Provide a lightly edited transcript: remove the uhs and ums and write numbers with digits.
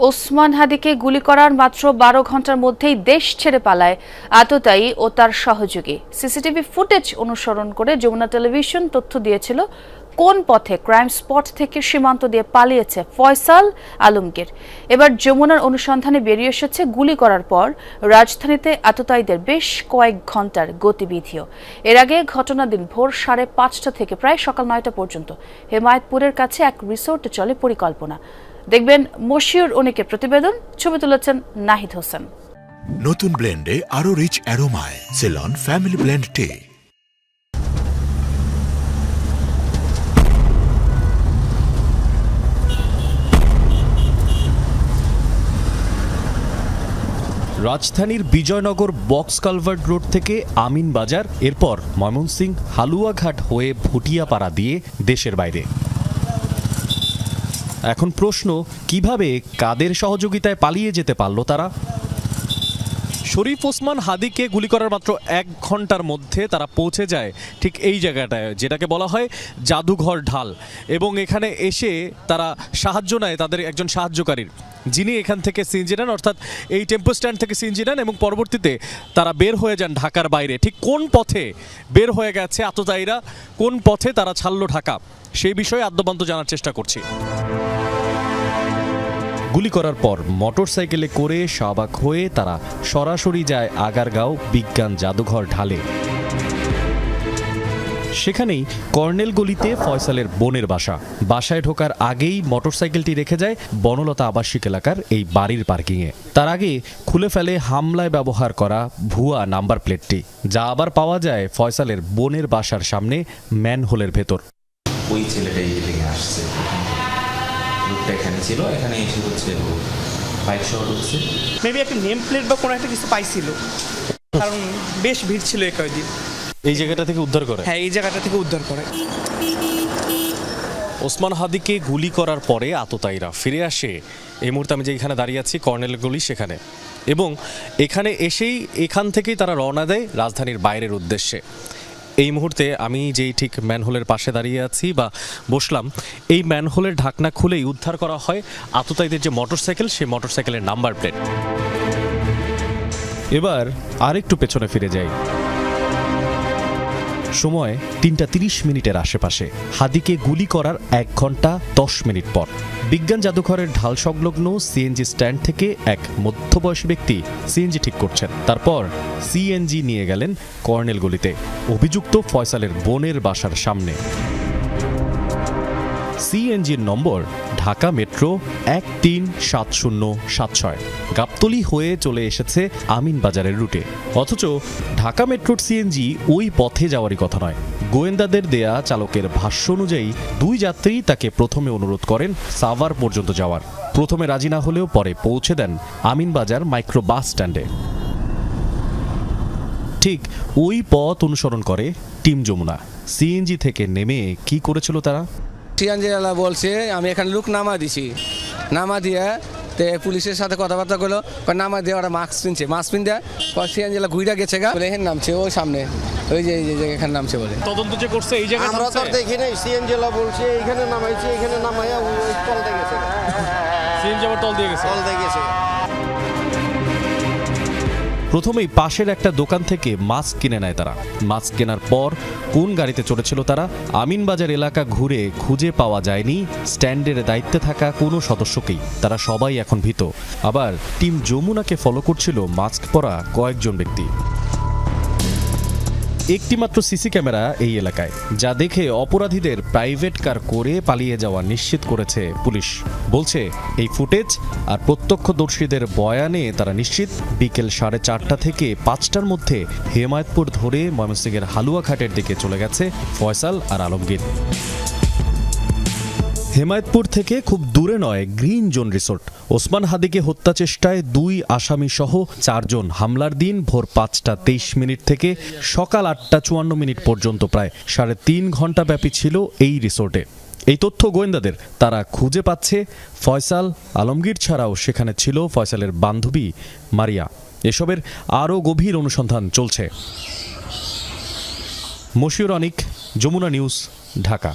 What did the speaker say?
ওসমান হাদিকে গুলি করার মাত্র 12 ঘন্টার মধ্যেই দেশ ছেড়ে পালায় আততায়ী ও তার সহযোগী। সিসিটিভি ফুটেজ অনুসরণ করে যমুনা টেলিভিশন তথ্য দিয়েছিল কোন পথে ক্রাইম স্পট থেকে সীমান্ত দিয়ে পালিয়েছে ফয়সাল আলমগীর। এবার যমুনার অনুসন্ধানে বেরিয়ে এসেছে গুলি করার পর রাজধানীতে আততায়ীদের বেশ কয়েক ঘন্টার গতিবিধিও। এর আগে ঘটনার দিন ভোর 5:30 থেকে প্রায় সকাল 9টা পর্যন্ত হেমায়েতপুরের কাছে এক রিসোর্টে চলে পরিকল্পনা। দেখবেন মশিউর অনিকের প্রতিবেদন, ছবি তুলেছেন নাহিদ হোসেন। নতুন ব্লেন্ডে আরো রিচ অ্যারোমায় সেলন ফ্যামিলি ব্লেন্ড টে। রাজধানীর বিজয়নগর বক্স কালভার্ট রোড থেকে আমিন বাজার, এরপর ময়মনসিংহ হালুয়াঘাট হয়ে ভুটিয়াপাড়া দিয়ে দেশের বাইরে। এখন প্রশ্ন, কিভাবে কাদের সহযোগিতায় পালিয়ে যেতে পারল তারা? শরীফ ওসমান হাদিকে গুলি করার মাত্র 1 ঘন্টার মধ্যে তারা পৌঁছে যায় ঠিক এই জায়গাটায়, যেটাকে বলা হয় জাদুঘর ঢাল। এবং এখানে এসে তারা সাহায্য নেয় তাদের একজন সাহায্যকারীর, যিনি এখান থেকে সিএনজি নেন, অর্থাৎ এই টেম্পো স্ট্যান্ড থেকে সিএনজি নেন এবং পরবর্তীতে তারা বের হয়ে যান ঢাকার বাইরে। ঠিক কোন পথে বের হয়ে গেছে আততায়ীরা, কোন পথে তারা ছাড়লো ঢাকা, সেই বিষয়ে আদ্যপান্ত জানার চেষ্টা করছি। গুলি করার পর মোটরসাইকেলে করে শাহবাগ হয়ে তারা সরাসরি যায় আগারগাঁও বিজ্ঞান জাদুঘর ঢালে। সেখানেই কর্নেল গলিতে ফয়সালের বোনের বাসা। বাসায় ঢোকার আগেই মোটরসাইকেলটি রেখে যায় বনলতা আবাসিক এলাকার এই বাড়ির পার্কিংয়ে। তার আগে খুলে ফেলে হামলায় ব্যবহার করা ভুয়া নাম্বার প্লেটটি, যা আবার পাওয়া যায় ফয়সালের বোনের বাসার সামনে ম্যানহোলের ভেতর। ওই ছেলেটা এই দিকে আসছে, লোকটা এখানে ছিল, এখানে এসে হচ্ছে বাইক শট হচ্ছে। মেবি একটা নেম প্লেট বা কোনো একটা কিছু পাইছিল, কারণ বেশ ভিড় ছিল এই কয়েকদিন। এই জায়গাটা থেকে উদ্ধার করে? হ্যাঁ, এই জায়গাটা থেকে উদ্ধার করে। ওসমান হাদিকে গুলি করার পরে আততায়ীরা ফিরে আসে। এই মুহূর্তে আমি যেখানে দাঁড়িয়ে আছি কর্নেল গলি সেখানে, এবং এখানে এসেই এখান থেকেই তারা রওনা দেয় রাজধানীর বাইরের উদ্দেশ্যে। এই মুহূর্তে আমি যেই ঠিক ম্যানহোলের পাশে দাঁড়িয়ে আছি বা বসলাম, এই ম্যানহোলের ঢাকনা খুলেই উদ্ধার করা হয় আততায়ীদের যে মোটরসাইকেল, সেই মোটরসাইকেলের নাম্বার প্লেট। এবার আরেকটু পেছনে ফিরে যাই। সময় 3:30 আশেপাশে। হাদিকে গুলি করার 1 ঘন্টা 10 মিনিট পর বিজ্ঞান জাদুঘরের ঢাল সংলগ্ন সিএনজি স্ট্যান্ড থেকে এক মধ্যবয়সী ব্যক্তি সিএনজি ঠিক করছেন। তারপর সিএনজি নিয়ে গেলেন কর্নেল গলিতে, অভিযুক্ত ফয়সালের বোনের বাসার সামনে। সিএনজির নম্বর ঢাকা মেট্রো 137076, গাবতলী হয়ে চলে এসেছে আমিন বাজারের রুটে। অথচ ঢাকা মেট্রোর সিএনজি ওই পথে যাওয়ারই কথা নয়। গোয়েন্দাদের দেয়া চালকের ভাষ্য অনুযায়ী 2 যাত্রী তাকে প্রথমে অনুরোধ করেন সাভার পর্যন্ত যাওয়ার। প্রথমে রাজি না হলেও পরে পৌঁছে দেন আমিন বাজার মাইক্রো বাস স্ট্যান্ডে। ঠিক ওই পথ অনুসরণ করে টিম যমুনা। সিএনজি থেকে নেমে কি করেছিল তারা? সিএনজিওয়ালা বলছে আমি এখানে লোক নামা দিছি, নামা দিয়ে তে পুলিশের সাথে কথাবার্তা করলো, নামা দিয়ে ওরা মাস্ক পিনছে, মাস্ক পিন দেয় সিএনজিওয়ালা ঘুরে গেছে গা বলে এখানে নামছে, ওই সামনে ওই যে এখানে নামছে বলে। তদন্ত যে করছে এই জায়গায় আমরা তো দেখি নাই, সিএনজিওয়ালা বলছে এখানে নামাইছে, এখানে নামাইয়া তল দিয়ে গেছে, সিএনজি আবার তল দিয়ে গেছে। প্রথমেই পাশের একটা দোকান থেকে মাস্ক কিনে নেয় তারা। মাস্ক কেনার পর কোন গাড়িতে চড়েছিল তারা? আমিনবাজার এলাকা ঘুরে খুঁজে পাওয়া যায়নি স্ট্যান্ডের দায়িত্বে থাকা কোনো সদস্যকেই। তারা সবাই এখন ভীত। আবার টিম যমুনাকে ফলো করছিল মাস্ক পরা কয়েকজন ব্যক্তি। একটি মাত্র সিসি ক্যামেরা এই এলাকায়, যা দেখে অপরাধীদের প্রাইভেট কার করে পালিয়ে যাওয়া নিশ্চিত করেছে পুলিশ। বলছে এই ফুটেজ আর প্রত্যক্ষদর্শীদের বয়ানে তারা নিশ্চিত বিকেল 4:30 থেকে 5টার মধ্যে হেমায়েতপুর ধরে ময়মনসিংহের হালুয়াঘাটের দিকে চলে গেছে ফয়সাল আর আলমগীর। হেমায়েতপুর থেকে খুব দূরে নয় গ্রিন জোন রিসোর্ট। ওসমান হাদিকে হত্যা চেষ্টায় 2 আসামি সহ 4 জন হামলার দিন ভোর 5:23 থেকে সকাল 8:54 পর্যন্ত প্রায় 3.5 ঘন্টা ব্যাপী ছিল এই রিসোর্টে। এই তথ্য গোয়েন্দাদের। তারা খুঁজে পাচ্ছে ফয়সাল আলমগীর ছাড়াও সেখানে ছিল ফয়সালের বান্ধবী মারিয়া। এসবের আরও গভীর অনুসন্ধান চলছে। মশিউর অনিক, যমুনা নিউজ, ঢাকা।